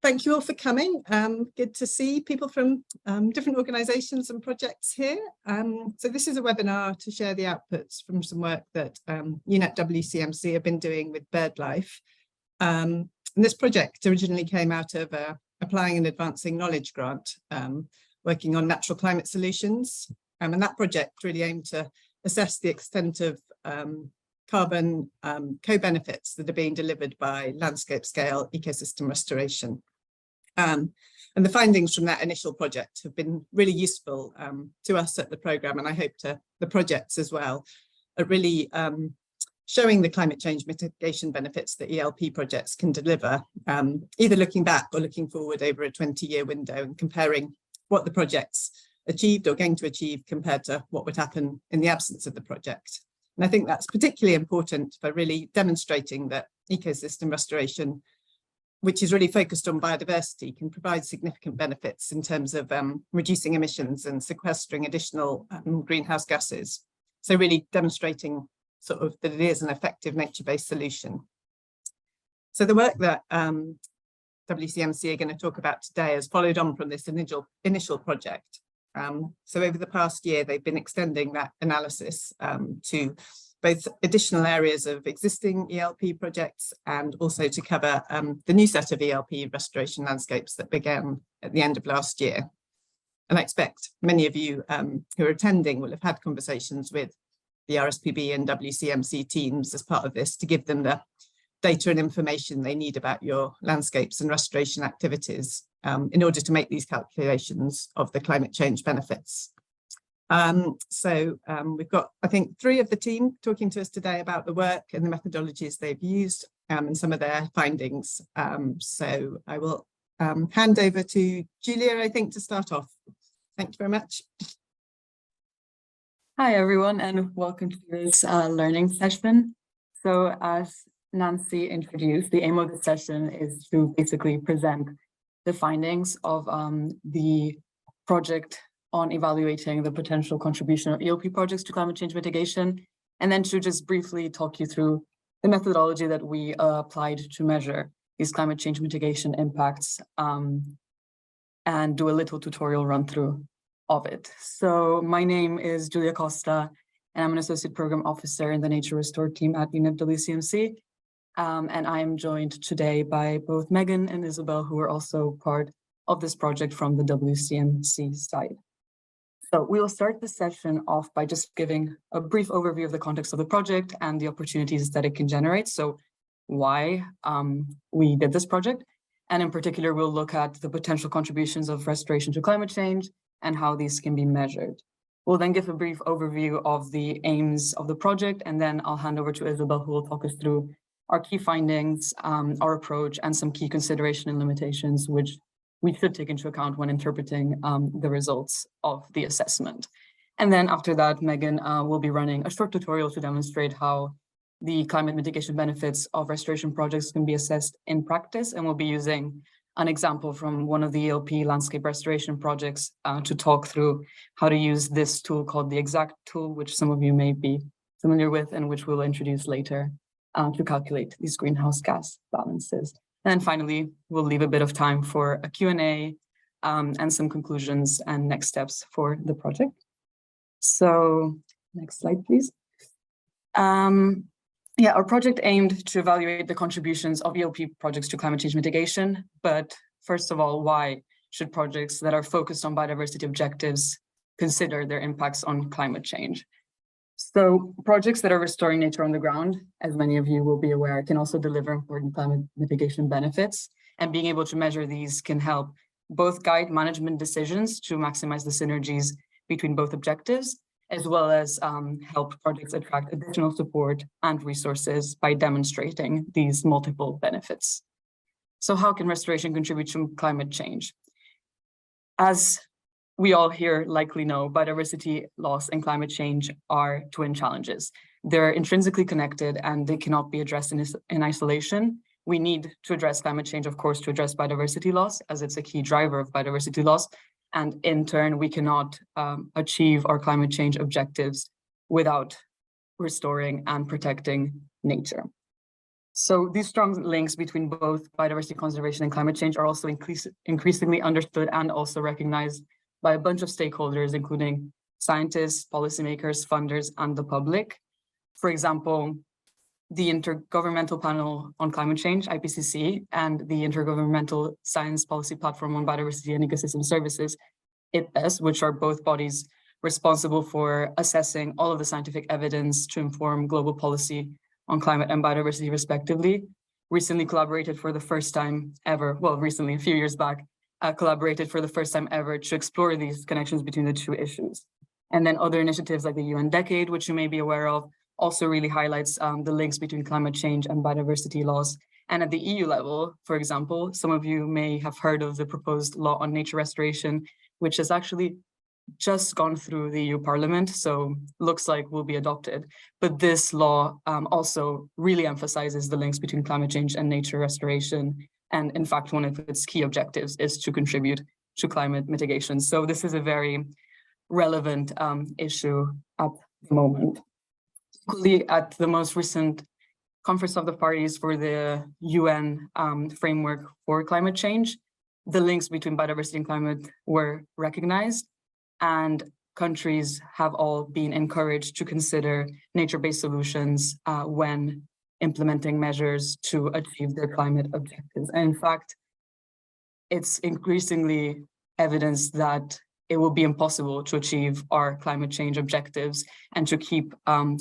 Thank you all for coming. Good to see people from different organisations and projects here. So this is a webinar to share the outputs from some work that UNEP-WCMC have been doing with BirdLife. And this project originally came out of Applying and Advancing Knowledge grant, working on natural climate solutions. And that project really aimed to assess the extent of carbon co-benefits that are being delivered by landscape scale ecosystem restoration. And the findings from that initial project have been really useful to us at the programme, and I hope to the projects as well, at really showing the climate change mitigation benefits that ELP projects can deliver, either looking back or looking forward over a 20-year window and comparing what the projects achieved or going to achieve compared to what would happen in the absence of the project. And I think that's particularly important for really demonstrating that ecosystem restoration, which is really focused on biodiversity, can provide significant benefits in terms of reducing emissions and sequestering additional greenhouse gases. So really demonstrating sort of that it is an effective nature-based solution. So the work that WCMC are going to talk about today has followed on from this initial project. So over the past year, they've been extending that analysis to both additional areas of existing ELP projects and also to cover the new set of ELP restoration landscapes that began at the end of last year. And I expect many of you who are attending will have had conversations with the RSPB and WCMC teams as part of this to give them the data and information they need about your landscapes and restoration activities in order to make these calculations of the climate change benefits. We've got, I think, 3 of the team talking to us today about the work and the methodologies they've used and some of their findings. So I will hand over to Julia, I think, to start off. Thank you very much. Hi, everyone, and welcome to this learning session. So as Nancy introduced, the aim of the session is to basically present the findings of the project on evaluating the potential contribution of ELP projects to climate change mitigation, and then to just briefly talk you through the methodology that we applied to measure these climate change mitigation impacts and do a little tutorial run through of it. So my name is Julia Costa, and I'm an Associate Program Officer in the Nature Restore team at UNEP-WCMC. And I am joined today by both Megan and Isabel, who are also part of this project from the WCMC side. So we will start the session off by just giving a brief overview of the context of the project and the opportunities that it can generate. So why we did this project. And in particular, we'll look at the potential contributions of restoration to climate change and how these can be measured. We'll then give a brief overview of the aims of the project, and then I'll hand over to Isabel, who will talk us through our key findings, our approach, and some key consideration and limitations, which we should take into account when interpreting the results of the assessment. And then after that, Megan will be running a short tutorial to demonstrate how the climate mitigation benefits of restoration projects can be assessed in practice, and we'll be using an example from one of the ELP landscape restoration projects to talk through how to use this tool called the EXACT tool, which some of you may be familiar with and which we'll introduce later to calculate these greenhouse gas balances. And finally, we'll leave a bit of time for a Q&A and some conclusions and next steps for the project. So next slide, please. Yeah, our project aimed to evaluate the contributions of ELP projects to climate change mitigation. But first of all, why should projects that are focused on biodiversity objectives consider their impacts on climate change? So projects that are restoring nature on the ground, as many of you will be aware, can also deliver important climate mitigation benefits. And being able to measure these can help both guide management decisions to maximize the synergies between both objectives, as well as help projects attract additional support and resources by demonstrating these multiple benefits. So how can restoration contribute to climate change? As we all here likely know, biodiversity loss and climate change are twin challenges. They're intrinsically connected and they cannot be addressed in isolation. We need to address climate change, of course, to address biodiversity loss, as it's a key driver of biodiversity loss. And in turn, we cannot achieve our climate change objectives without restoring and protecting nature. So these strong links between both biodiversity conservation and climate change are also increasingly understood and also recognized by a bunch of stakeholders, including scientists, policymakers, funders, and the public. For example, the Intergovernmental Panel on Climate Change, IPCC, and the Intergovernmental Science Policy Platform on Biodiversity and Ecosystem Services, IPBES, which are both bodies responsible for assessing all of the scientific evidence to inform global policy on climate and biodiversity respectively, recently collaborated for the first time ever, well, recently, a few years back, collaborated for the first time ever to explore these connections between the two issues. And then other initiatives like the UN Decade, which you may be aware of, also really highlights the links between climate change and biodiversity laws. And at the EU level, for example, some of you may have heard of the proposed law on nature restoration, which has actually just gone through the EU Parliament, so looks like will be adopted. But this law also really emphasizes the links between climate change and nature restoration. And in fact, one of its key objectives is to contribute to climate mitigation. So this is a very relevant issue at the moment. Equally, at the most recent Conference of the Parties for the UN framework for climate change, the links between biodiversity and climate were recognized, and countries have all been encouraged to consider nature-based solutions when implementing measures to achieve their climate objectives. And in fact, it's increasingly evidence that it will be impossible to achieve our climate change objectives and to keep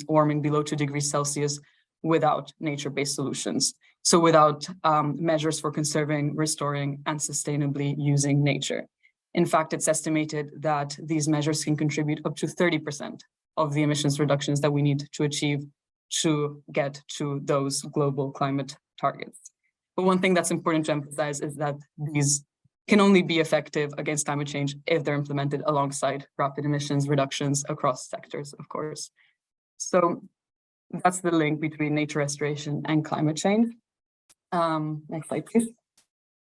warming below 2 degrees Celsius without nature-based solutions. So without measures for conserving, restoring, and sustainably using nature. In fact, it's estimated that these measures can contribute up to 30% of the emissions reductions that we need to achieve to get to those global climate targets. But one thing that's important to emphasize is that these can only be effective against climate change if they're implemented alongside rapid emissions reductions across sectors, of course. So that's the link between nature restoration and climate change. Next slide, please.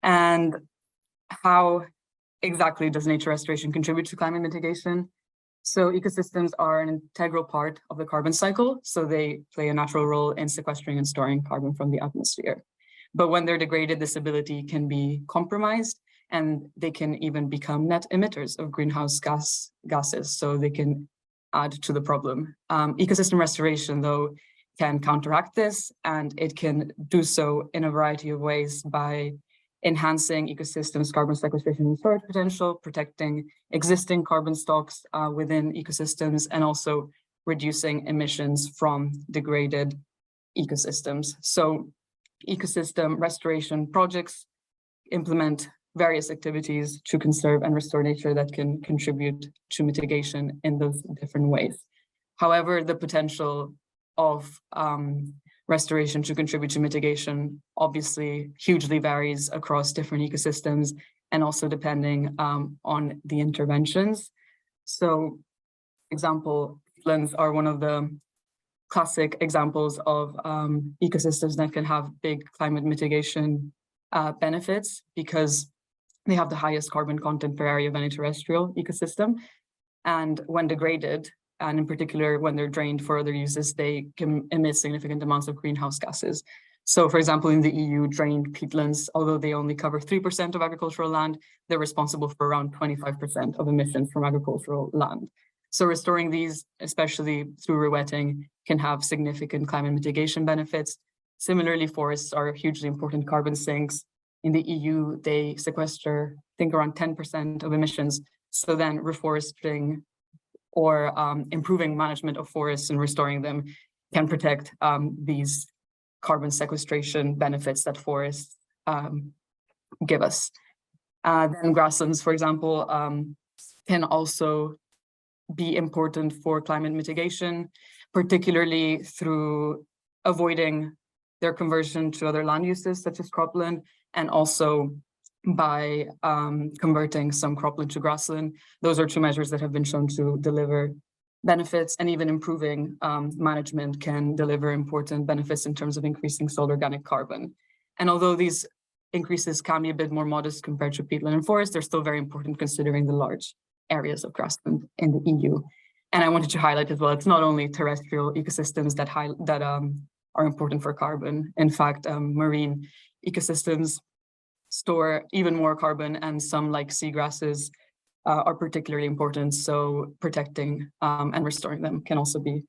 And how exactly does nature restoration contribute to climate mitigation? So ecosystems are an integral part of the carbon cycle, so they play a natural role in sequestering and storing carbon from the atmosphere. But when they're degraded, this ability can be compromised, and they can even become net emitters of greenhouse gases, so they can add to the problem. Ecosystem restoration, though, can counteract this, and it can do so in a variety of ways by enhancing ecosystems' carbon sequestration and storage potential, protecting existing carbon stocks within ecosystems, and also reducing emissions from degraded ecosystems. So ecosystem restoration projects implement various activities to conserve and restore nature that can contribute to mitigation in those different ways. However, the potential of restoration to contribute to mitigation obviously hugely varies across different ecosystems and also depending on the interventions. So, for example, peatlands are one of the classic examples of ecosystems that can have big climate mitigation benefits because they have the highest carbon content per area of any terrestrial ecosystem. And when degraded, and in particular, when they're drained for other uses, they can emit significant amounts of greenhouse gases. So for example, in the EU, drained peatlands, although they only cover 3% of agricultural land, they're responsible for around 25% of emissions from agricultural land. So restoring these, especially through rewetting, can have significant climate mitigation benefits. Similarly, forests are hugely important carbon sinks. In the EU, they sequester, I think, around 10% of emissions. So then reforesting or improving management of forests and restoring them can protect these carbon sequestration benefits that forests give us. Then grasslands, for example, can also be important for climate mitigation, particularly through avoiding their conversion to other land uses such as cropland, and also by converting some cropland to grassland. Those are two measures that have been shown to deliver benefits, and even improving management can deliver important benefits in terms of increasing soil organic carbon. And although these increases can be a bit more modest compared to peatland and forest, they're still very important considering the large areas of grassland in the EU. And I wanted to highlight as well, it's not only terrestrial ecosystems that are important for carbon. In fact, marine ecosystems store even more carbon, and some, like seagrasses, are particularly important. So protecting and restoring them can also be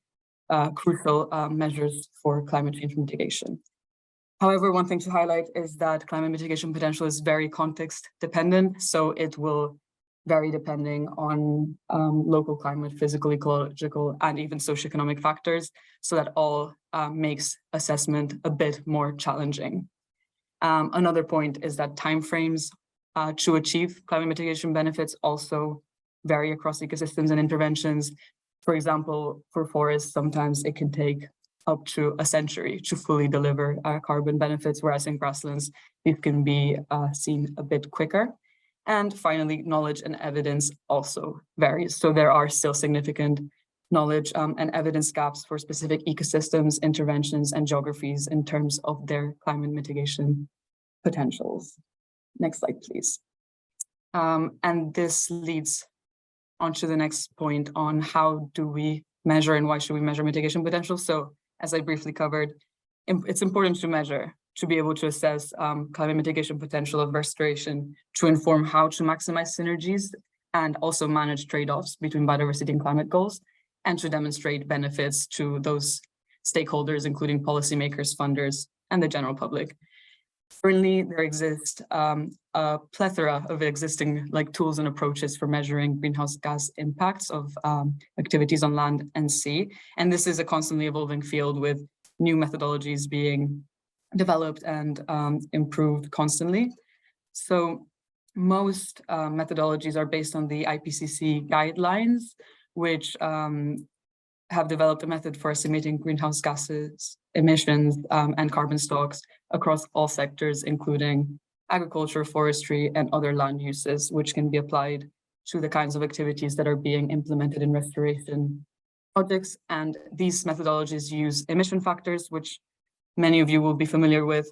crucial measures for climate change mitigation. However, one thing to highlight is that climate mitigation potential is very context dependent, so it will vary depending on local climate, physical, ecological, and even socioeconomic factors, so that all makes assessment a bit more challenging. Another point is that timeframes to achieve climate mitigation benefits also vary across ecosystems and interventions. For example, for forests, sometimes it can take up to a century to fully deliver carbon benefits, whereas in grasslands, these can be seen a bit quicker. And finally, knowledge and evidence also varies. So there are still significant knowledge and evidence gaps for specific ecosystems, interventions, and geographies in terms of their climate mitigation potentials. Next slide, please. And this leads onto the next point on how do we measure and why should we measure mitigation potential. So as I briefly covered, it's important to measure to be able to assess climate mitigation potential of restoration, to inform how to maximize synergies and also manage trade-offs between biodiversity and climate goals, and to demonstrate benefits to those stakeholders, including policymakers, funders, and the general public. Currently, there exists a plethora of existing tools and approaches for measuring greenhouse gas impacts of activities on land and sea. And this is a constantly evolving field with new methodologies being developed and improved constantly. So most methodologies are based on the IPCC guidelines, which have developed a method for estimating greenhouse gases emissions and carbon stocks across all sectors, including agriculture, forestry, and other land uses, which can be applied to the kinds of activities that are being implemented in restoration projects. And these methodologies use emission factors, which many of you will be familiar with,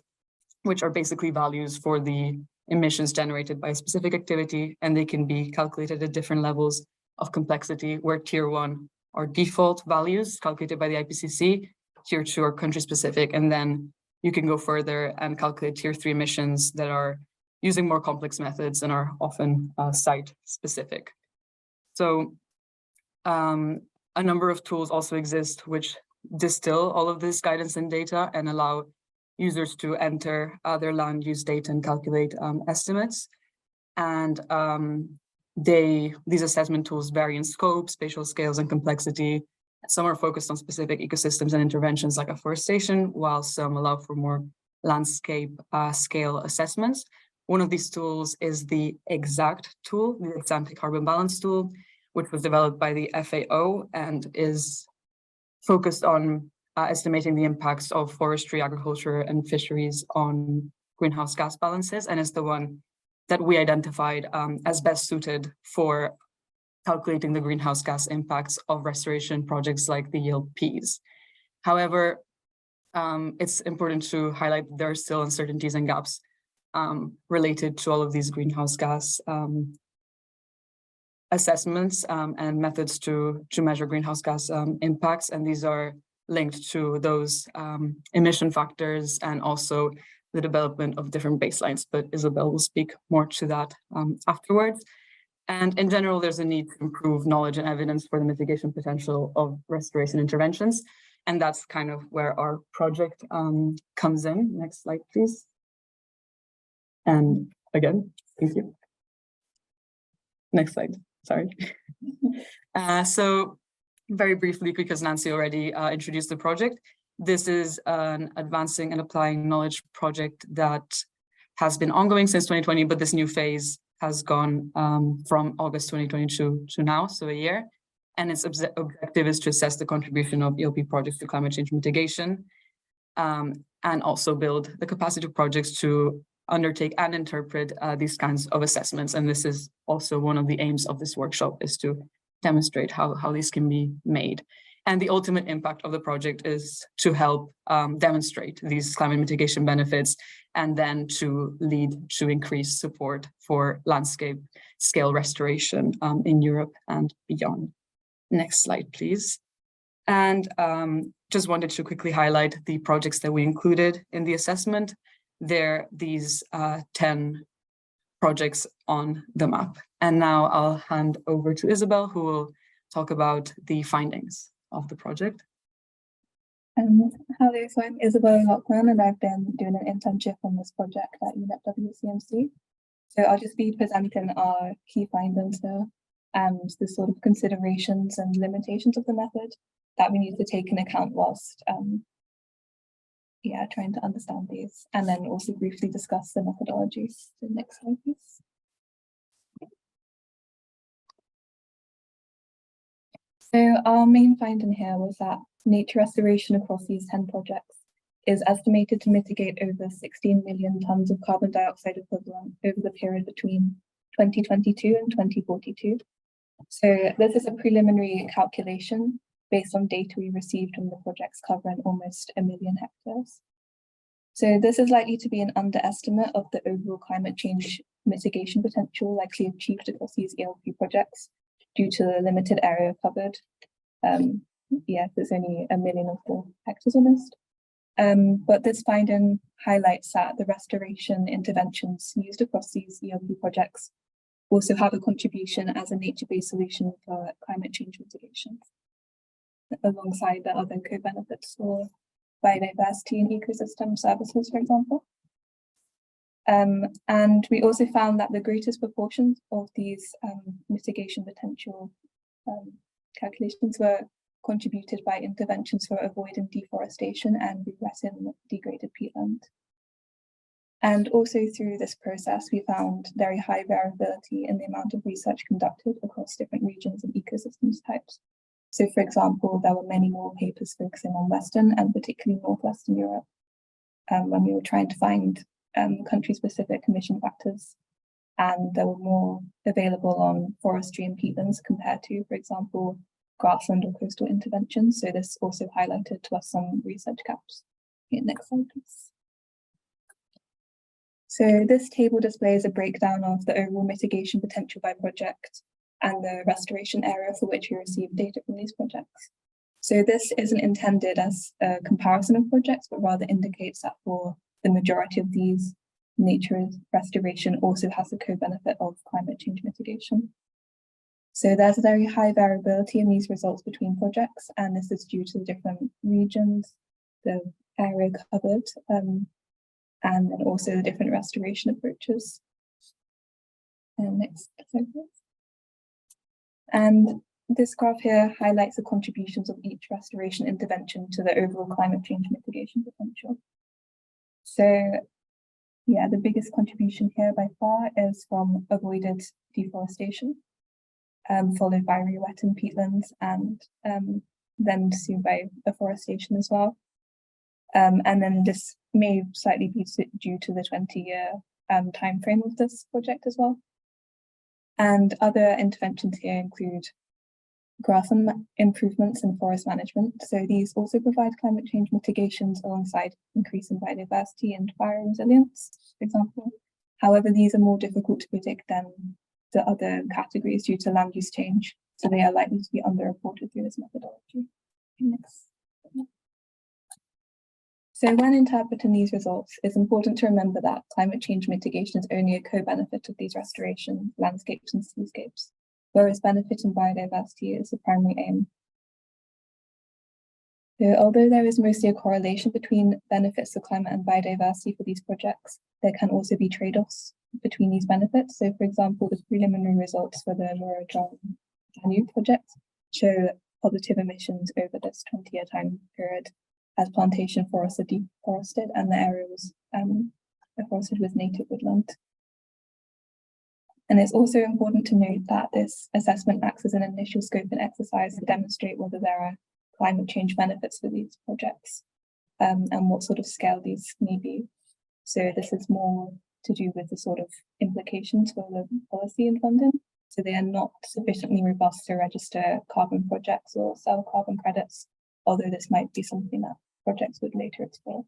which are basically values for the emissions generated by a specific activity, and they can be calculated at different levels of complexity, where tier 1 are default values calculated by the IPCC, tier 2 are country specific, and then you can go further and calculate tier 3 emissions that are using more complex methods and are often site specific. So a number of tools also exist which distill all of this guidance and data and allow users to enter their land use data and calculate estimates. And these assessment tools vary in scope, spatial scales, and complexity. Some are focused on specific ecosystems and interventions like afforestation, while some allow for more landscape scale assessments. One of these tools is the EXACT tool, the ex-ante carbon balance tool, which was developed by the FAO and is focused on estimating the impacts of forestry, agriculture, and fisheries on greenhouse gas balances, and is the one that we identified as best suited for calculating the greenhouse gas impacts of restoration projects like the ELPs. However, it's important to highlight that there are still uncertainties and gaps related to all of these greenhouse gas assessments and methods to measure greenhouse gas impacts, and these are linked to those emission factors and also the development of different baselines, but Isabel will speak more to that afterwards. And in general, there's a need to improve knowledge and evidence for the mitigation potential of restoration interventions. And that's kind of where our project comes in. Next slide, please. And again, thank you. Next slide, sorry. So very briefly, because Nancy already introduced the project, this is an advancing and applying knowledge project that has been ongoing since 2020, but this new phase has gone from August 2022 to now, so a year. And its objective is to assess the contribution of ELP projects to climate change mitigation and also build the capacity of projects to undertake and interpret these kinds of assessments. And this is also one of the aims of this workshop, is to demonstrate how these can be made. And the ultimate impact of the project is to help demonstrate these climate mitigation benefits and then to lead to increased support for landscape scale restoration in Europe and beyond. Next slide, please. And just wanted to quickly highlight the projects that we included in the assessment. They're these 10 projects on the map. And now I'll hand over to Isabel, who will talk about the findings of the project. Hello, so I'm Isabel Lockman, and I've been doing an internship on this project at UNEP-WCMC. So I'll just be presenting our key findings here and the sort of considerations and limitations of the method that we need to take into account whilst trying to understand these, and then also briefly discuss the methodologies. So next slide, please. So our main finding here was that nature restoration across these 10 projects is estimated to mitigate over 16 million tonnes of carbon dioxide equivalent over the period between 2022 and 2042. So this is a preliminary calculation based on data we received from the projects covering almost 1 million hectares. So this is likely to be an underestimate of the overall climate change mitigation potential likely achieved across these ELP projects due to the limited area covered. There's only 1 million of the hectares almost. But this finding highlights that the restoration interventions used across these ELP projects also have a contribution as a nature-based solution for climate change mitigation, alongside the other co-benefits for biodiversity and ecosystem services, for example. And we also found that the greatest proportions of these mitigation potential calculations were contributed by interventions for avoiding deforestation and regressing degraded peatland. And also through this process, we found very high variability in the amount of research conducted across different regions and ecosystems types. So for example, there were many more papers focusing on Western and particularly Northwestern Europe when we were trying to find country-specific emission factors. And there were more available on forestry and peatlands compared to, for example, grassland or coastal interventions. So this also highlighted to us some research gaps. Next slide, please. So this table displays a breakdown of the overall mitigation potential by project and the restoration area for which we received data from these projects. So this isn't intended as a comparison of projects, but rather indicates that for the majority of these, nature restoration also has the co-benefit of climate change mitigation. So there's a very high variability in these results between projects, and this is due to the different regions, the area covered, and then also the different restoration approaches. And next slide, please. And this graph here highlights the contributions of each restoration intervention to the overall climate change mitigation potential. So the biggest contribution here by far is from avoided deforestation, followed by re-wetting peatlands, and then soon by afforestation as well. And then this may slightly be due to the 20-year time frame of this project as well. And other interventions here include grassland improvements and forest management. So these also provide climate change mitigations alongside increasing biodiversity and fire resilience, for example. However, these are more difficult to predict than the other categories due to land use change. So they are likely to be underreported through this methodology. Next. So when interpreting these results, it's important to remember that climate change mitigation is only a co-benefit of these restoration landscapes and seascapes, whereas benefiting biodiversity is the primary aim. So although there is mostly a correlation between benefits to climate and biodiversity for these projects, there can also be trade-offs between these benefits. So for example, the preliminary results for the Danube project show positive emissions over this 20-year time period, as plantation forests are deforested and the area was afforested with native woodland. And it's also important to note that this assessment acts as an initial scoping exercise to demonstrate whether there are climate change benefits for these projects and what sort of scale these may be. So this is more to do with the sort of implications for the policy and funding. So they are not sufficiently robust to register carbon projects or sell carbon credits, although this might be something that projects would later explore.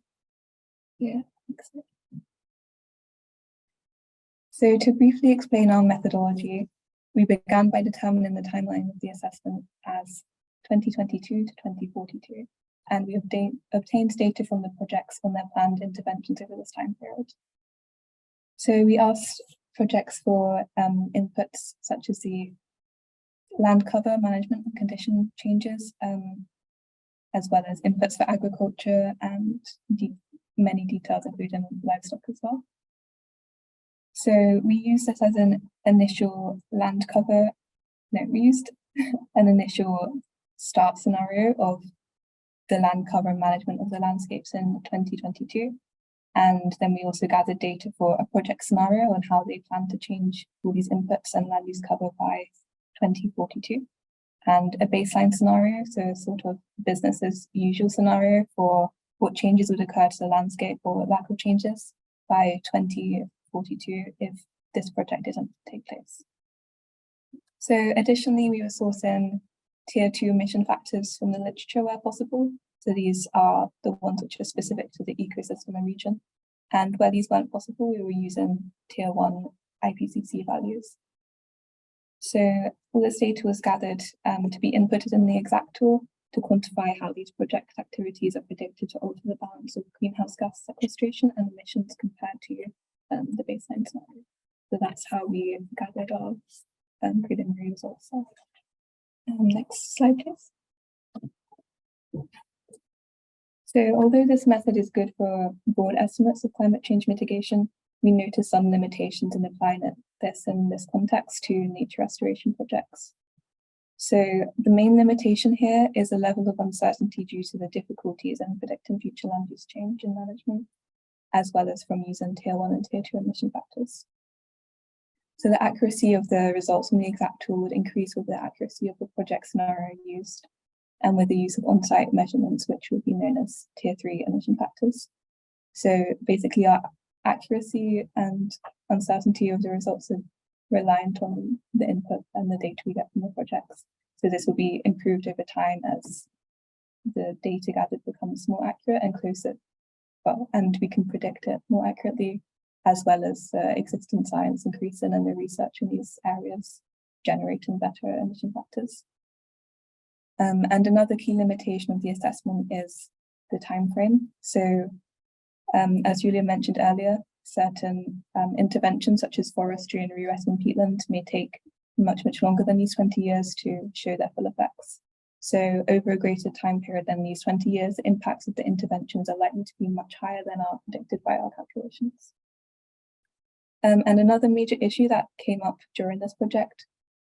Next slide. So to briefly explain our methodology, we began by determining the timeline of the assessment as 2022 to 2042. and we obtained data from the projects on their planned interventions over this time period. So we asked projects for inputs such as the land cover management and condition changes, as well as inputs for agriculture and many details including livestock as well. So we used this as an initial land cover. No, we used an initial start scenario of the land cover and management of the landscapes in 2022. And then we also gathered data for a project scenario on how they plan to change all these inputs and land use cover by 2042. And a baseline scenario, so a sort of business as usual scenario for what changes would occur to the landscape or lack of changes by 2042 if this project doesn't take place. So additionally, we were sourcing tier 2 emission factors from the literature where possible. So these are the ones which are specific to the ecosystem and region. And where these weren't possible, we were using tier 1 IPCC values. So all this data was gathered to be inputted in the exact tool to quantify how these project activities are predicted to alter the balance of greenhouse gas sequestration and emissions compared to the baseline scenario. So that's how we gathered our preliminary results. Next slide, please. So although this method is good for broad estimates of climate change mitigation, we noticed some limitations in applying this in this context to nature restoration projects. So the main limitation here is a level of uncertainty due to the difficulties in predicting future land use change in management, as well as from using tier 1 and tier 2 emission factors. So the accuracy of the results from the exact tool would increase with the accuracy of the project scenario used, and with the use of on-site measurements, which would be known as tier 3 emission factors. So basically our accuracy and uncertainty of the results are reliant on the input and the data we get from the projects. So this will be improved over time as the data gathered becomes more accurate and closer, and we can predict it more accurately, as well as existing science increasing and the research in these areas generating better emission factors. And another key limitation of the assessment is the time frame. So as Julia mentioned earlier, certain interventions such as forestry and re-wetting peatland may take much longer than these 20 years to show their full effects. So over a greater time period than these 20 years, the impacts of the interventions are likely to be much higher than are predicted by our calculations. And another major issue that came up during this project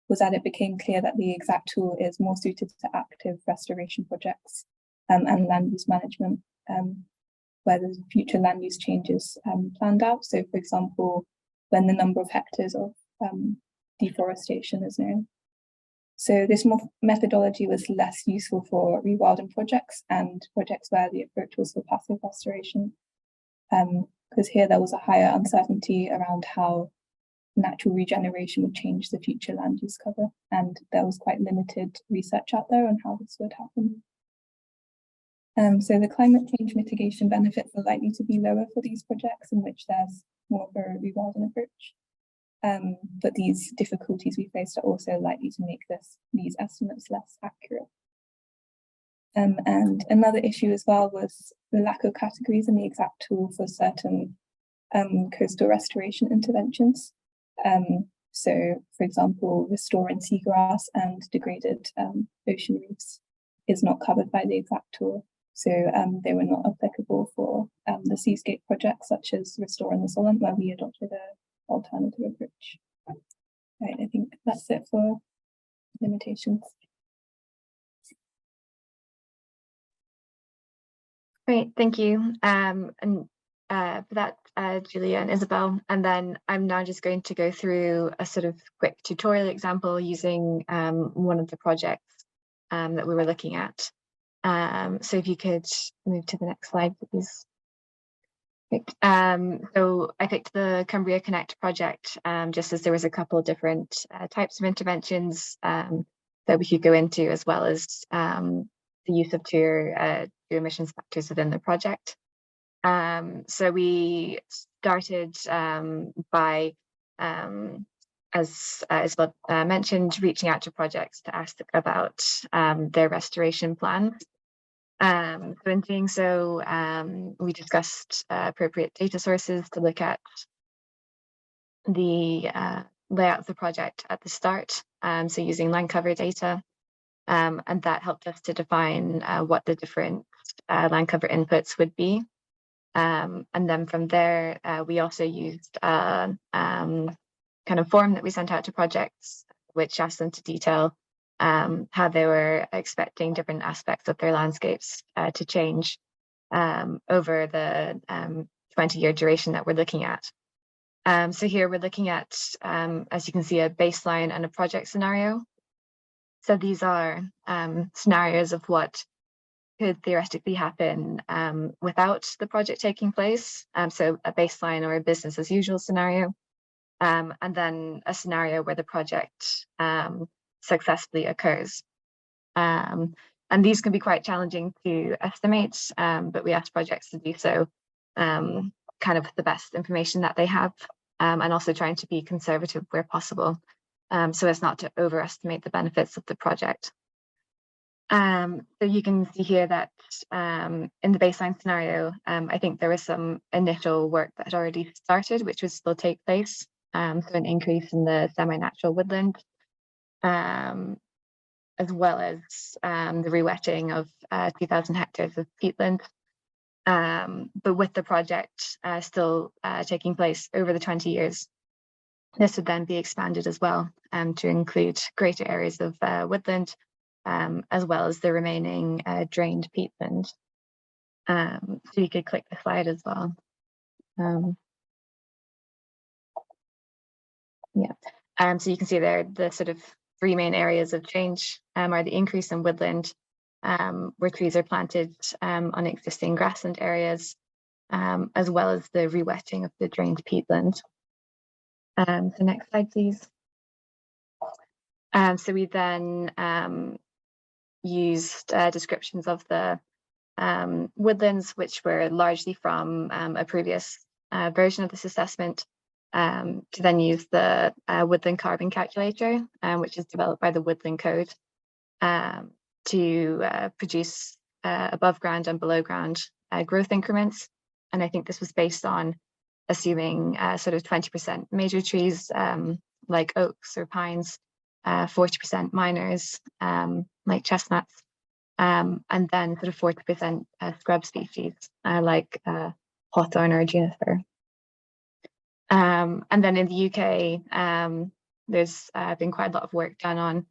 was that it became clear that the exact tool is more suited to active restoration projects and land use management, where the future land use changes planned out. So for example, when the number of hectares of deforestation is known. So this methodology was less useful for rewilding projects and projects where the approach was for passive restoration, because here there was a higher uncertainty around how natural regeneration would change the future land use cover, and there was quite limited research out there on how this would happen. So the climate change mitigation benefits are likely to be lower for these projects in which there's more of a rewilding approach. But these difficulties we faced are also likely to make these estimates less accurate. And another issue as well was the lack of categories in the exact tool for certain coastal restoration interventions. So, for example, restoring seagrass and degraded ocean reefs is not covered by the exact tool. So they were not applicable for the seascape projects such as restoring the Solent, where we adopted an alternative approach. Right, I think that's it for limitations. Great, thank you. For that, Julia and Isabel. And then I'm now just going to go through a sort of quick tutorial example using one of the projects that we were looking at. So if you could move to the next slide, please. So I picked the Cumbria Connect project just as there was a couple of different types of interventions that we could go into, as well as the use of two emissions factors within the project. So we started by, as Isabel mentioned, reaching out to projects to ask about their restoration plans. So in doing so, we discussed appropriate data sources to look at the layout of the project at the start. So using land cover data, and that helped us to define what the different land cover inputs would be. And then from there, we also used a kind of form that we sent out to projects, which asked them to detail how they were expecting different aspects of their landscapes to change over the 20-year duration that we're looking at. So here we're looking at, as you can see, a baseline and a project scenario. So these are scenarios of what could theoretically happen without the project taking place. So a baseline or a business as usual scenario, and then a scenario where the project successfully occurs. And these can be quite challenging to estimate, but we ask projects to do so kind of with the best information that they have, and also trying to be conservative where possible, so as not to overestimate the benefits of the project. So you can see here that in the baseline scenario, I think there was some initial work that had already started, which would still take place. So an increase in the semi-natural woodland, as well as the rewetting of 2,000 hectares of peatland. But with the project still taking place over the 20 years, this would then be expanded as well to include greater areas of woodland, as well as the remaining drained peatland. So you could click the slide as well. So you can see there the sort of three main areas of change are the increase in woodland, where trees are planted on existing grassland areas, as well as the rewetting of the drained peatland. So next slide, please. So we then used descriptions of the woodlands, which were largely from a previous version of this assessment, to then use the woodland carbon calculator, which is developed by the Woodland Code, to produce above ground and below ground growth increments. And I think this was based on assuming sort of 20% major trees like oaks or pines, 40% minors like chestnuts, and then sort of 40% scrub species like hawthorn or juniper. And then in the UK, there's been quite a lot of work done on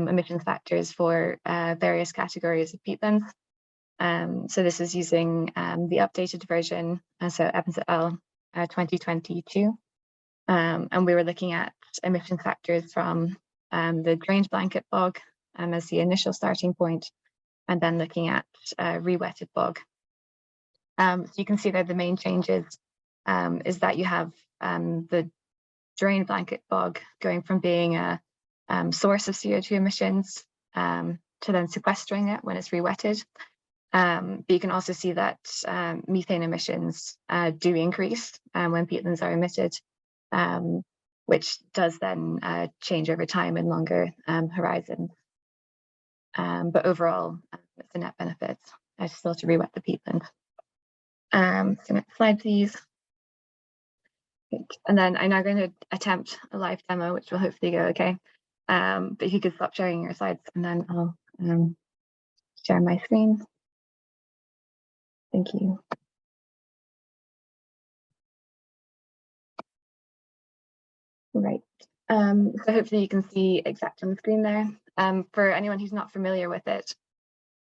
emissions factors for various categories of peatlands. So this is using the updated version, so Evans et al. 2022. And we were looking at emission factors from the drained blanket bog as the initial starting point, and then looking at rewetted bog. So you can see that the main changes is that you have the drained blanket bog going from being a source of CO2 emissions to then sequestering it when it's rewetted. But you can also see that methane emissions do increase when peatlands are emitted, which does then change over time in longer horizons. But overall, it's a net benefit still to rewet the peatland. So next slide, please. And then I'm now going to attempt a live demo, which will hopefully go okay. But if you could stop sharing your slides, and then I'll share my screen. Thank you. Right. So hopefully you can see exact on the screen there. For anyone who's not familiar with it,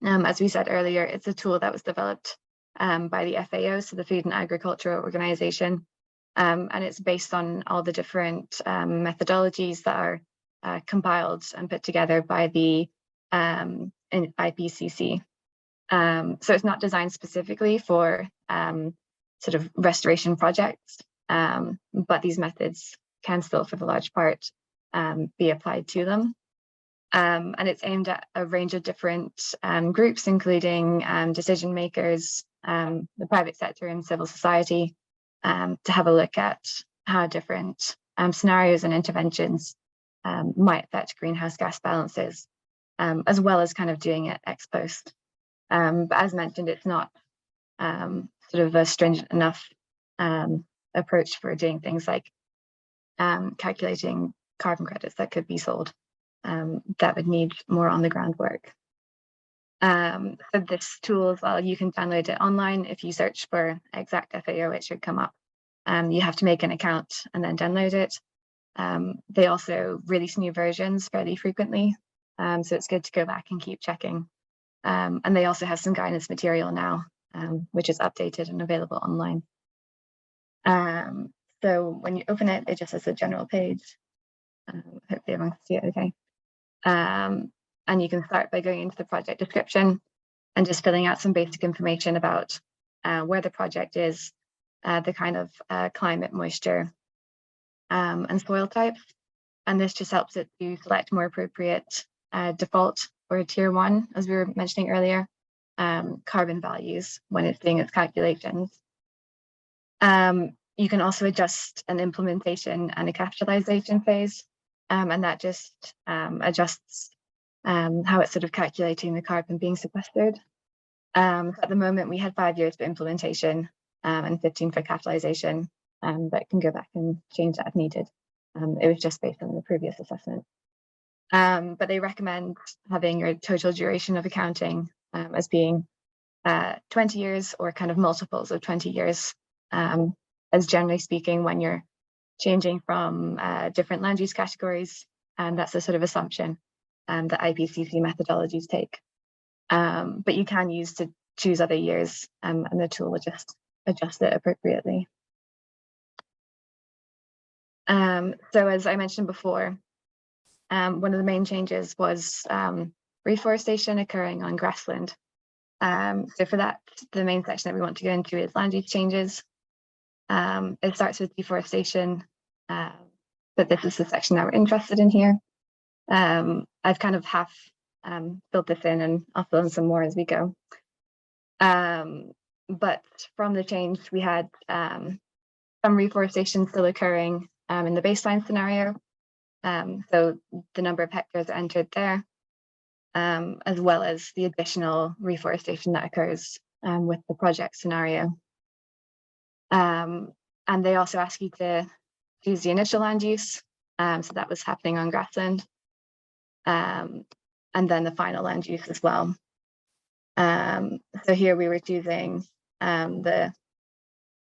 as we said earlier, it's a tool that was developed by the FAO, so the Food and Agriculture Organization, and it's based on all the different methodologies that are compiled and put together by the IPCC. So it's not designed specifically for sort of restoration projects, but these methods can still, for the large part, be applied to them. And it's aimed at a range of different groups, including decision makers, the private sector and civil society, to have a look at how different scenarios and interventions might affect greenhouse gas balances, as well as kind of doing it ex post. But as mentioned, it's not sort of a stringent enough approach for doing things like calculating carbon credits that could be sold. That would need more on the ground work. So this tool as well, you can download it online. If you search for exact FAO, it should come up. You have to make an account and then download it. They also release new versions fairly frequently, so it's good to go back and keep checking. And they also have some guidance material now, which is updated and available online. So when you open it, it just has a general page. Hopefully everyone can see it okay. And you can start by going into the project description and just filling out some basic information about where the project is, the kind of climate, moisture, and soil types. And this just helps it to select more appropriate default or tier 1, as we were mentioning earlier, carbon values when it's doing its calculations. You can also adjust an implementation and a capitalization phase, and that just adjusts how it's sort of calculating the carbon being sequestered. At the moment, we had 5 years for implementation and 15 for capitalization, but can go back and change that if needed. It was just based on the previous assessment. But they recommend having your total duration of accounting as being 20 years or kind of multiples of 20 years, as generally speaking, when you're changing from different land use categories, and that's a sort of assumption that IPCC methodologies take. But you can use to choose other years, and the tool will just adjust it appropriately. So as I mentioned before, one of the main changes was reforestation occurring on grassland. So for that, the main section that we want to go into is land use changes. It starts with deforestation, but this is the section that we're interested in here. I've kind of half filled this in, and I'll fill in some more as we go. But from the change, we had some reforestation still occurring in the baseline scenario. So the number of hectares entered there, as well as the additional reforestation that occurs with the project scenario. And they also ask you to choose the initial land use. So that was happening on grassland. And then the final land use as well. So here we were choosing the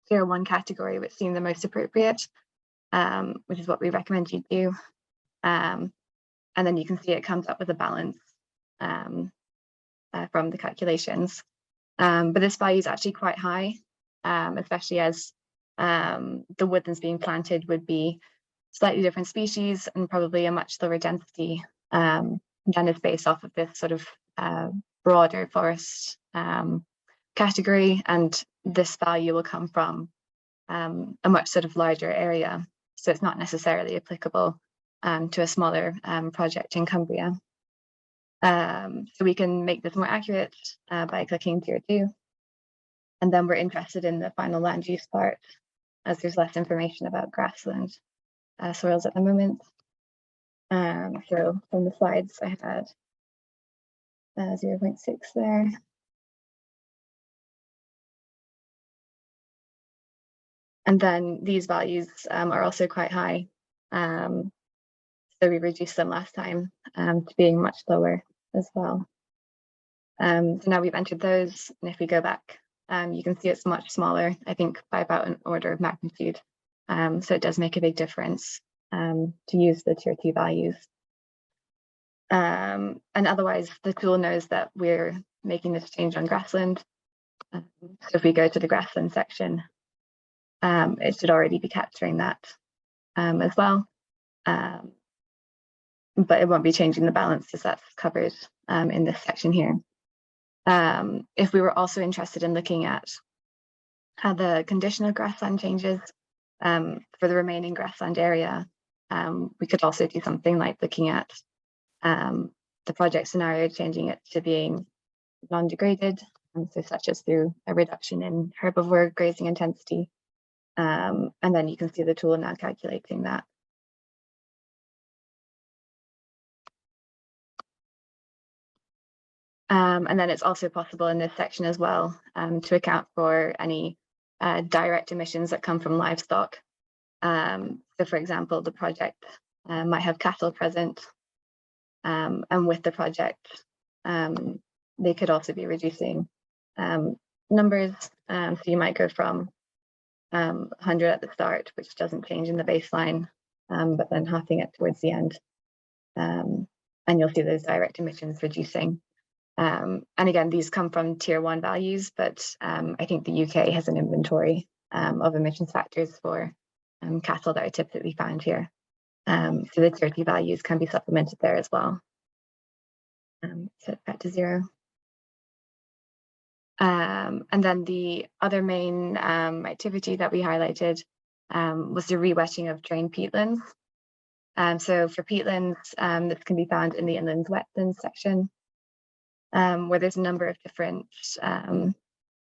tier 1 category, which seemed the most appropriate, which is what we recommend you do. And then you can see it comes up with a balance from the calculations. But this value is actually quite high, especially as the woodlands being planted would be slightly different species and probably a much lower density than is based off of this sort of broader forest category. And this value will come from a much sort of larger area. So it's not necessarily applicable to a smaller project in Cumbria. So we can make this more accurate by clicking tier 2. And then we're interested in the final land use part, as there's less information about grassland soils at the moment. So from the slides, I had 0.6 there. And then these values are also quite high. So we reduced them last time to being much lower as well. So now we've entered those, and if we go back, you can see it's much smaller, I think by about an order of magnitude. So it does make a big difference to use the tier 2 values. And otherwise, the tool knows that we're making this change on grassland. So if we go to the grassland section, it should already be capturing that as well. But it won't be changing the balance as that's covered in this section here. If we were also interested in looking at how the conditional grassland changes for the remaining grassland area, we could also do something like looking at the project scenario, changing it to being non-degraded, so such as through a reduction in herbivore grazing intensity. And then you can see the tool now calculating that. And then it's also possible in this section as well to account for any direct emissions that come from livestock. So for example, the project might have cattle present, and with the project, they could also be reducing numbers. So you might go from 100 at the start, which doesn't change in the baseline, but then halving it towards the end. And you'll see those direct emissions reducing. And again, these come from tier 1 values, but I think the UK has an inventory of emissions factors for cattle that are typically found here. So the tier 2 values can be supplemented there as well. So back to 0. And then the other main activity that we highlighted was the re-wetting of drained peatlands. So for peatlands, this can be found in the inland wetlands section, where there's a number of different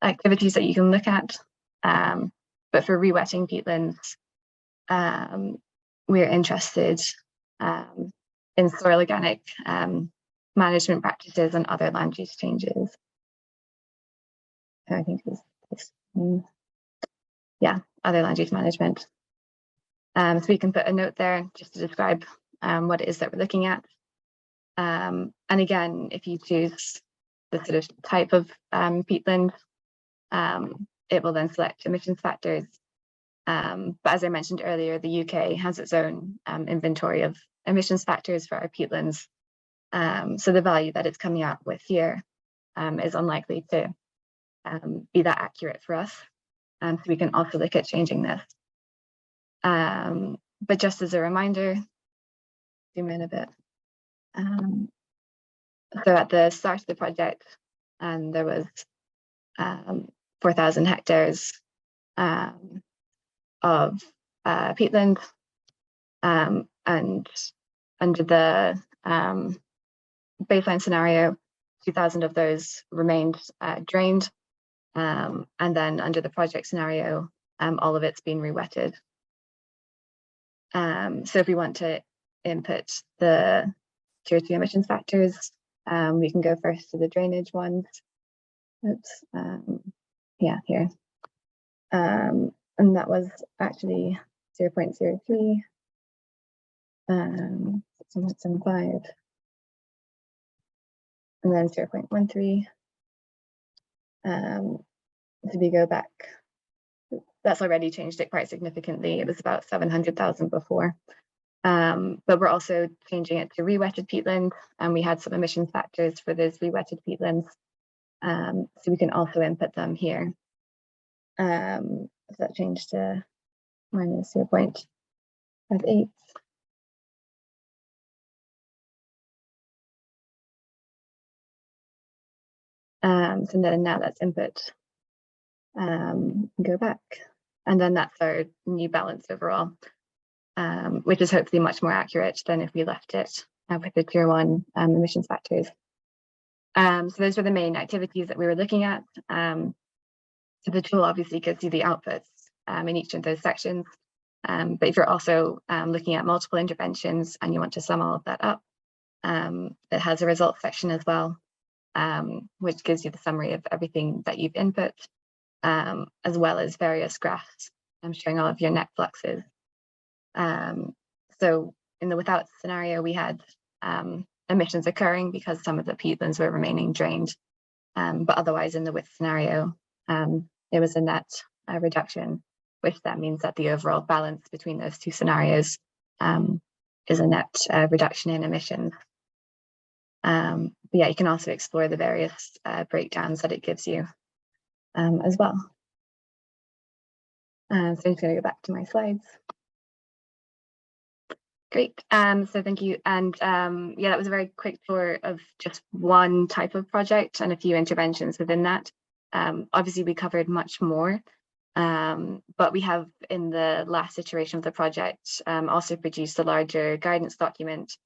activities that you can look at. But for re-wetting peatlands, we're interested in soil organic management practices and other land use changes. So I think it's yeah, other land use management. So we can put a note there just to describe what it is that we're looking at. And again, if you choose the sort of type of peatland, it will then select emissions factors. But as I mentioned earlier, the UK has its own inventory of emissions factors for our peatlands. So the value that it's coming out with here is unlikely to be that accurate for us. So we can also look at changing this. But just as a reminder, zoom in a bit. So at the start of the project, there was 4,000 hectares of peatland, and under the baseline scenario, 2,000 of those remained drained, and then under the project scenario, all of it's been re-wetted. So if we want to input the tier 2 emissions factors, we can go first to the drainage ones. Oops, yeah, here. And that was actually 0.03, 6.75, and then 0.13. So we go back, that's already changed it quite significantly. It was about 700,000 before. But we're also changing it to re-wetted peatland, and we had some emissions factors for those re-wetted peatlands. So we can also input them here. So that changed to minus 0.58. So then now let's input, go back, and then that's our new balance overall, which is hopefully much more accurate than if we left it with the tier 1 emissions factors. So those were the main activities that we were looking at. So the tool obviously gives you the outputs in each of those sections. But if you're also looking at multiple interventions and you want to sum all of that up, it has a results section as well, which gives you the summary of everything that you've input, as well as various graphs showing all of your net fluxes. So in the without scenario, we had emissions occurring because some of the peatlands were remaining drained. But otherwise in the with scenario, there was a net reduction, which that means that the overall balance between those two scenarios is a net reduction in emissions. But yeah, you can also explore the various breakdowns that it gives you as well. So I'm just going to go back to my slides. Great, so thank you. And yeah, that was a very quick tour of just one type of project and a few interventions within that. Obviously, we covered much more, but we have in the last iteration of the project also produced a larger guidance document,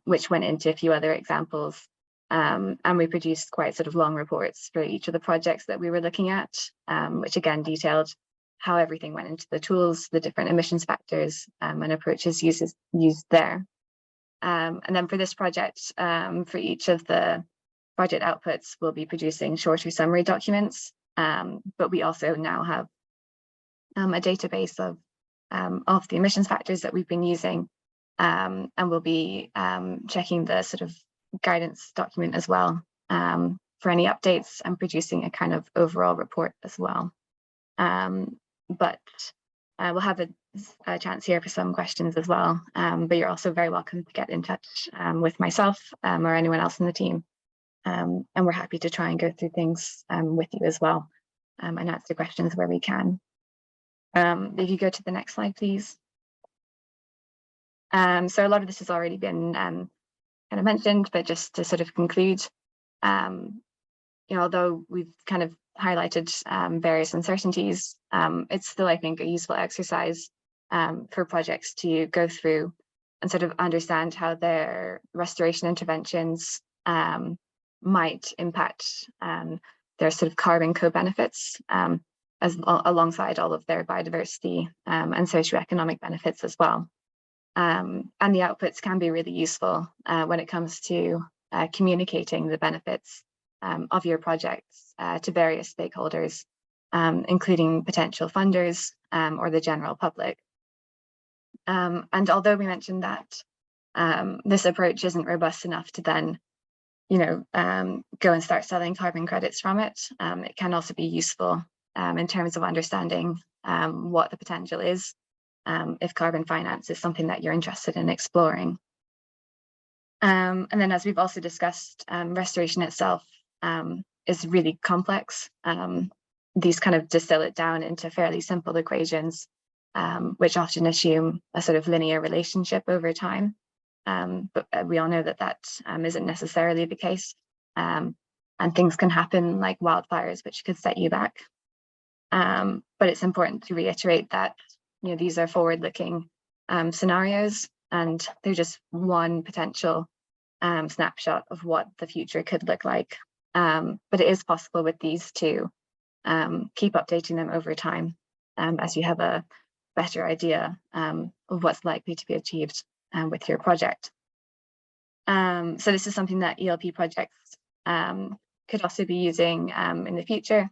which went into a few other examples. And we produced quite sort of long reports for each of the projects that we were looking at, which again detailed how everything went into the tools, the different emissions factors and approaches used there. And then for this project, for each of the project outputs, we'll be producing shorter summary documents, but we also now have a database of the emissions factors that we've been using, and we'll be checking the sort of guidance document as well for any updates and producing a kind of overall report as well. But we'll have a chance here for some questions as well, but you're also very welcome to get in touch with myself or anyone else in the team, and we're happy to try and go through things with you as well and answer questions where we can. If you go to the next slide, please. So a lot of this has already been kind of mentioned, but just to sort of conclude, you know, although we've kind of highlighted various uncertainties, it's still, I think, a useful exercise for projects to go through and sort of understand how their restoration interventions might impact their sort of carbon co-benefits alongside all of their biodiversity and socioeconomic benefits as well. And the outputs can be really useful when it comes to communicating the benefits of your projects to various stakeholders, including potential funders or the general public. And although we mentioned that this approach isn't robust enough to then, you know, go and start selling carbon credits from it, it can also be useful in terms of understanding what the potential is if carbon finance is something that you're interested in exploring. And then, as we've also discussed, restoration itself is really complex. These kind of distill it down into fairly simple equations, which often assume a sort of linear relationship over time. But we all know that that isn't necessarily the case. And things can happen like wildfires, which could set you back. But it's important to reiterate that, you know, these are forward-looking scenarios, and they're just one potential snapshot of what the future could look like. But it is possible with these to keep updating them over time as you have a better idea of what's likely to be achieved with your project. So this is something that ELP projects could also be using in the future.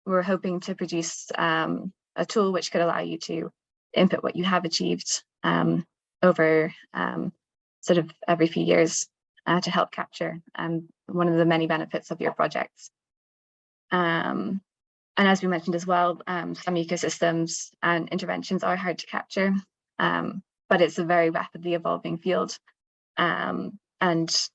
We're hoping to produce a tool which could allow you to input what you have achieved over sort of every few years to help capture one of the many benefits of your projects. And as we mentioned as well, some ecosystems and interventions are hard to capture, but it's a very rapidly evolving field. And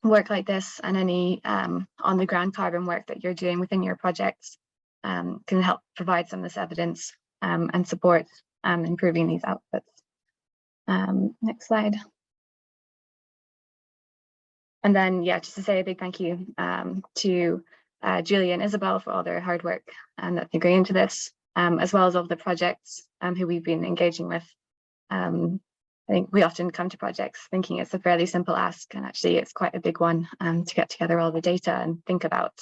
work like this and any on-the-ground carbon work that you're doing within your projects can help provide some of this evidence and support improving these outputs. Next slide. And then, yeah, just to say a big thank you to Julia and Isabel for all their hard work that they're going into this, as well as all the projects who we've been engaging with. I think we often come to projects thinking it's a fairly simple ask, and actually it's quite a big one to get together all the data and think about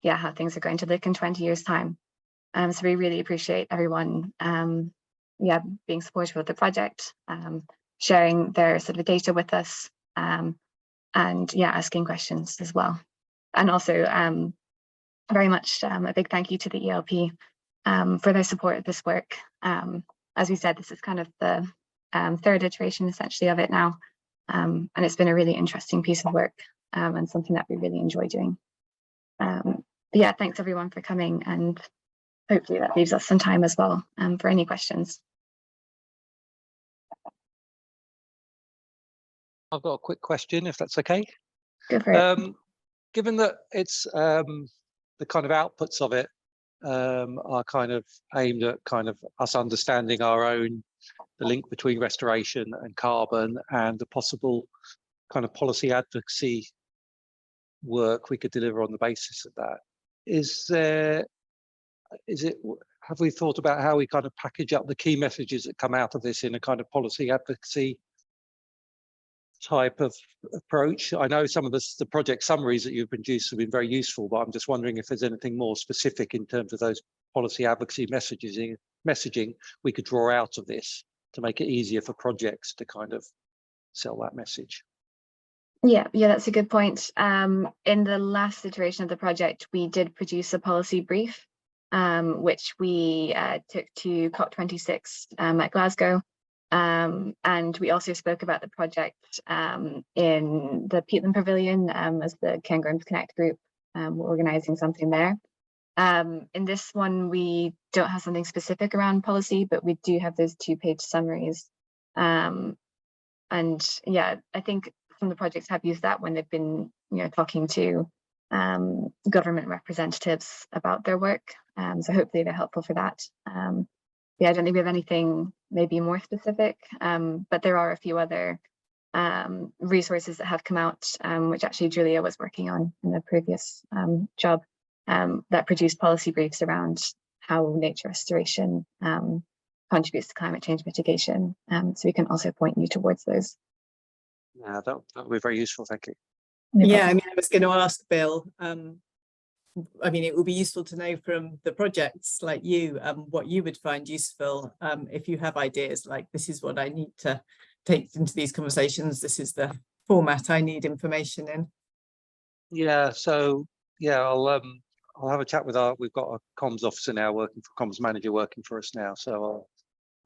yeah, how things are going to look in 20 years' time. So we really appreciate everyone yeah, being supportive of the project, sharing their sort of data with us, and yeah, asking questions as well. And also very much a big thank you to the ELP for their support of this work. As we said, this is kind of the third iteration essentially of it now, and it's been a really interesting piece of work and something that we really enjoy doing. Yeah, thanks everyone for coming, and hopefully that leaves us some time as well for any questions. I've got a quick question, if that's okay. Go for it. Given that it's the kind of outputs of it are kind of aimed at kind of us understanding the link between restoration and carbon and the possible kind of policy advocacy work we could deliver on the basis of that. Have we thought about how we kind of package up the key messages that come out of this in a kind of policy advocacy type of approach? I know some of the project summaries that you've produced have been very useful, but I'm just wondering if there's anything more specific in terms of those policy advocacy messaging we could draw out of this to make it easier for projects to kind of sell that message. Yeah, that's a good point. In the last iteration of the project, we did produce a policy brief, which we took to COP26 at Glasgow. And we also spoke about the project in the Peatland Pavilion as the Cairngorms Connect group. We're organising something there. In this one, we don't have something specific around policy, but we do have those 2-page summaries. And yeah, I think some of the projects have used that when they've been, talking to government representatives about their work. So hopefully they're helpful for that. Yeah, I don't think we have anything maybe more specific, but there are a few other resources that have come out, which actually Julia was working on in the previous job, that produced policy briefs around how nature restoration contributes to climate change mitigation. So we can also point you towards those. Yeah, that would be very useful. Thank you. Yeah, I mean, I was going to ask Bill, I mean, it would be useful to know from the projects like you, what you would find useful if you have ideas like, this is what I need to take into these conversations, this is the format I need information in. Yeah, so yeah, I'll have a chat with we've got a comms officer now working for comms manager working for us now, so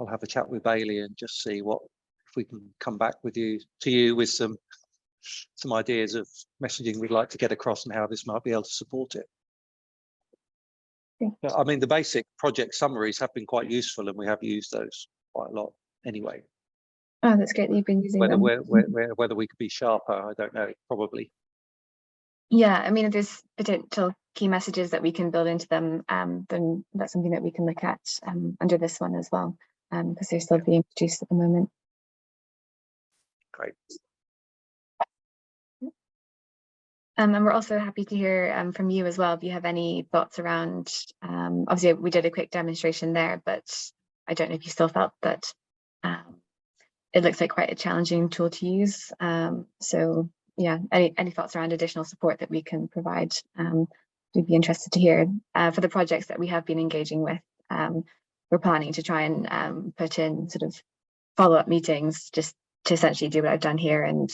I'll have a chat with Bailey and just see if we can come back with you with some ideas of messaging we'd like to get across and how this might be able to support it. But, I mean, the basic project summaries have been quite useful, and we have used those quite a lot anyway. Oh, that's great that you've been using them. Whether we could be sharper, I don't know, probably. Yeah, I mean, if there's potential key messages that we can build into them, then that's something that we can look at under this one as well, because they're still being produced at the moment. Great. And we're also happy to hear from you as well, if you have any thoughts around, obviously we did a quick demonstration there, but I don't know if you still felt that it looks like quite a challenging tool to use. So yeah, any thoughts around additional support that we can provide, we'd be interested to hear. For the projects that we have been engaging with, we're planning to try and put in sort of follow-up meetings just to essentially do what I've done here and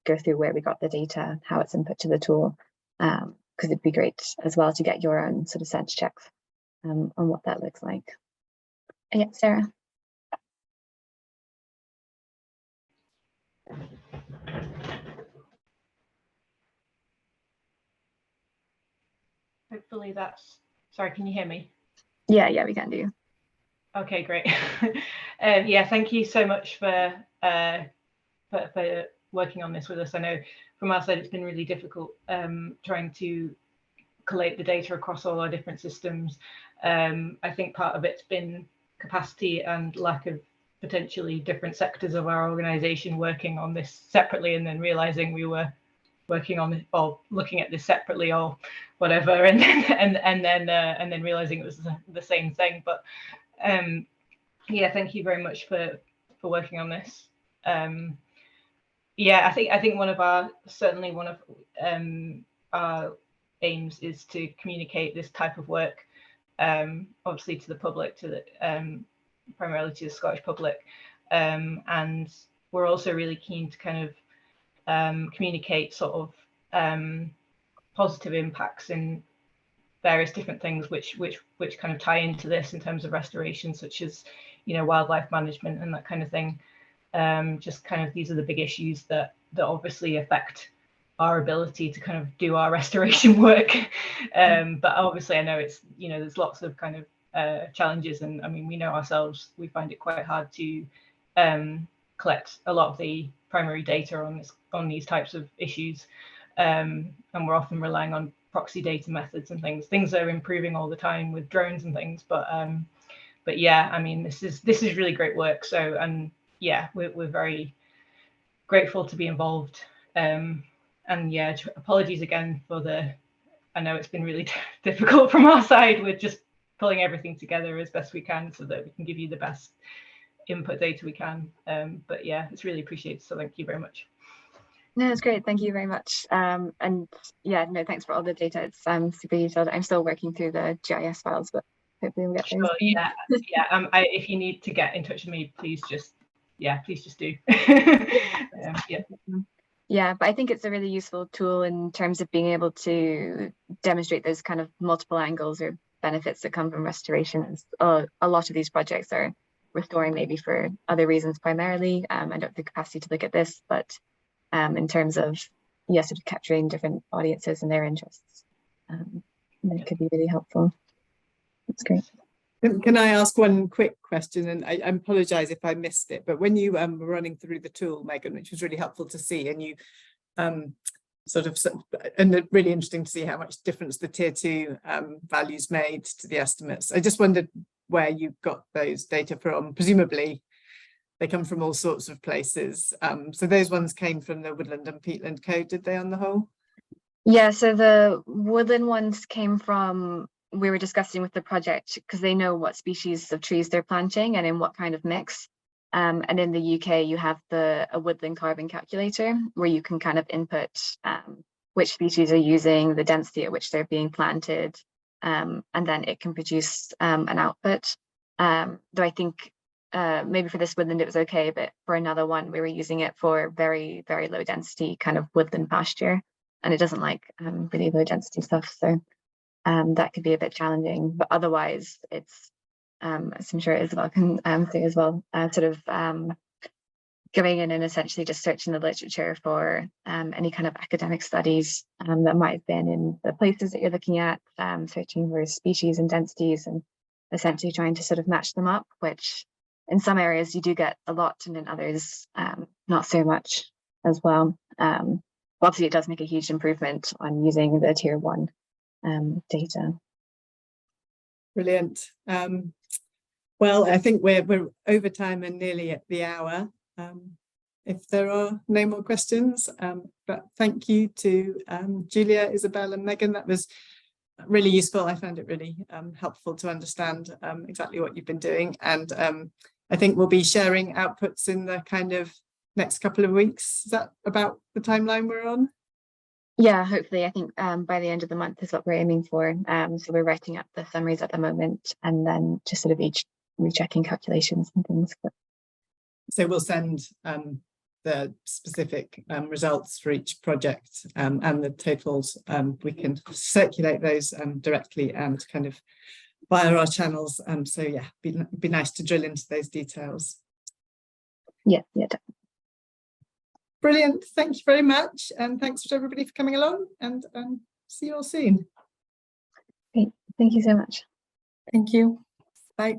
go through where we got the data, how it's input to the tool, because it'd be great as well to get your own sort of sense checks on what that looks like. Yeah, Sarah. Hopefully that's, sorry, can you hear me? Yeah, we can do. Okay, great. Yeah, thank you so much for working on this with us. I know from our side it's been really difficult trying to collate the data across all our different systems. I think part of it's been capacity and lack of potentially different sectors of our organization working on this separately, and then realizing we were working on it or looking at this separately or whatever, and then realizing it was the same thing. But yeah, thank you very much for working on this. Yeah, I think one of our aims is to communicate this type of work, obviously to the public, primarily to the Scottish public, and we're also really keen to kind of communicate sort of positive impacts in various different things which kind of tie into this in terms of restoration, such as, you know, wildlife management and that kind of thing. Just kind of, these are the big issues that obviously affect our ability to kind of do our restoration work. But obviously I know it's, you know, there's lots of kind of challenges, and I mean, we know ourselves, we find it quite hard to collect a lot of the primary data on these types of issues, and we're often relying on proxy data methods and things are improving all the time with drones and things, but yeah, I mean, this is really great work. So, and yeah, we're very grateful to be involved, and yeah, apologies again for I know it's been really difficult from our side with just pulling everything together as best we can so that we can give you the best input data we can, but yeah, it's really appreciated, so thank you very much. No, it's great. Thank you very much. And yeah, no, thanks for all the data. It's super detailed. I'm still working through the GIS files, but hopefully we'll get those. Sure, yeah. If you need to get in touch with me, please just do. Yeah. Yeah, but I think it's a really useful tool in terms of being able to demonstrate those kind of multiple angles or benefits that come from restoration. A lot of these projects are restoring maybe for other reasons primarily. I don't have the capacity to look at this, but in terms of, yes, sort of capturing different audiences and their interests, that could be really helpful. That's great. Can I ask one quick question? And I apologize if I missed it, but when you were running through the tool, Megan, which was really helpful to see, and you and really interesting to see how much difference the tier 2 values made to the estimates. I just wondered where you got those data from. Presumably they come from all sorts of places. So those ones came from the Woodland and Peatland Code, did they, on the whole? Yeah, so the woodland ones came from, we were discussing with the project because they know what species of trees they're planting and in what kind of mix. And in the UK, you have a woodland carbon calculator where you can kind of input which species are using, the density at which they're being planted, and then it can produce an output. Though I think maybe for this woodland it was okay, but for another one we were using it for very, very low density kind of woodland pasture, and it doesn't like really low density stuff. So that could be a bit challenging, but otherwise it's, as I'm sure Isabel can say as well, sort of going in and essentially just searching the literature for any kind of academic studies that might have been in the places that you're looking at, searching for species and densities and essentially trying to sort of match them up, which in some areas you do get a lot and in others not so much as well. Obviously it does make a huge improvement on using the tier 1 data. Brilliant. Well, I think we're over time and nearly at the hour. If there are no more questions, but thank you to Julia, Isabel and Megan. That was really useful. I found it really helpful to understand exactly what you've been doing. And I think we'll be sharing outputs in the kind of next couple of weeks. Is that about the timeline we're on? Yeah, hopefully. I think by the end of the month is what we're aiming for. So we're writing up the summaries at the moment and then just sort of each rechecking calculations and things. So we'll send the specific results for each project and the totals. We can circulate those directly and kind of via our channels. So yeah, be nice to drill into those details. Yeah, definitely. Brilliant. Thank you very much. And thanks to everybody for coming along, and see you all soon. Great. Thank you so much. Thank you. Bye.